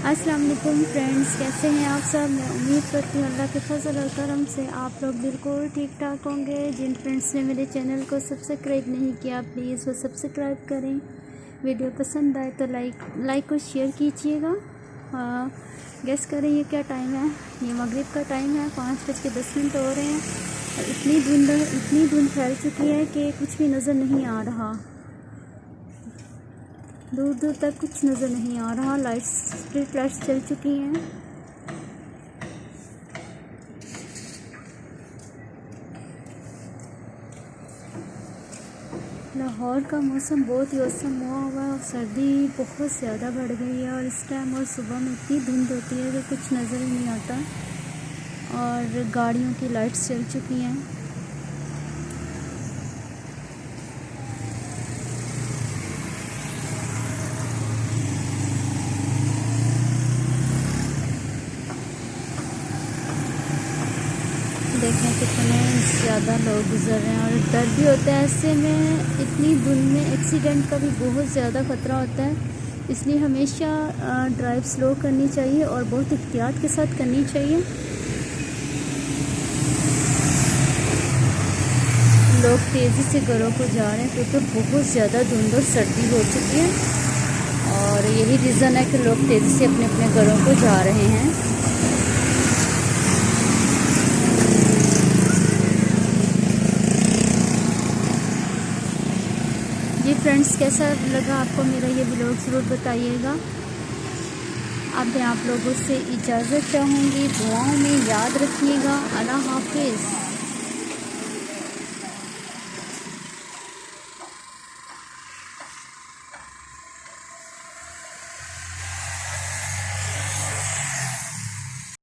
अस्सलाम वालेकुम फ्रेंड्स, कैसे हैं आप सब। मैं उम्मीद करती हूँ अल्लाह के फजल और करम से आप लोग बिल्कुल ठीक ठाक होंगे। जिन फ्रेंड्स ने मेरे चैनल को सब्सक्राइब नहीं किया प्लीज़ वो सब्सक्राइब करें। वीडियो पसंद आए तो लाइक और शेयर कीजिएगा। गेस करें ये क्या टाइम है। ये मगरिब का टाइम है, 5:10 हो रहे हैं और इतनी धुंध फैल चुकी है कि कुछ भी नज़र नहीं आ रहा। दूर दूर तक कुछ नज़र नहीं आ रहा। स्ट्रीट लाइट्स चल चुकी हैं। लाहौर का मौसम बहुत ही औसम हुआ है और सर्दी बहुत ज़्यादा बढ़ गई है और इस टाइम और सुबह में इतनी धुंध होती है कि कुछ नज़र ही नहीं आता और गाड़ियों की लाइट्स चल चुकी हैं। देखें कितने ज़्यादा लोग गुजर रहे हैं और डर भी होता है ऐसे में। इतनी धुंध में एक्सीडेंट का भी बहुत ज़्यादा ख़तरा होता है, इसलिए हमेशा ड्राइव स्लो करनी चाहिए और बहुत एहतियात के साथ करनी चाहिए। लोग तेज़ी से घरों को जा रहे हैं तो बहुत ज़्यादा धुंध और सर्दी हो चुकी है और यही रीज़न है कि लोग तेज़ी से अपने अपने घरों को जा रहे हैं। जी फ्रेंड्स, कैसा लगा आपको मेरा ये व्लॉग ज़रूर बताइएगा। अब मैं आप लोगों से इजाज़त चाहूँगी। दुआओं में याद रखिएगा। अल्लाह हाफिज़।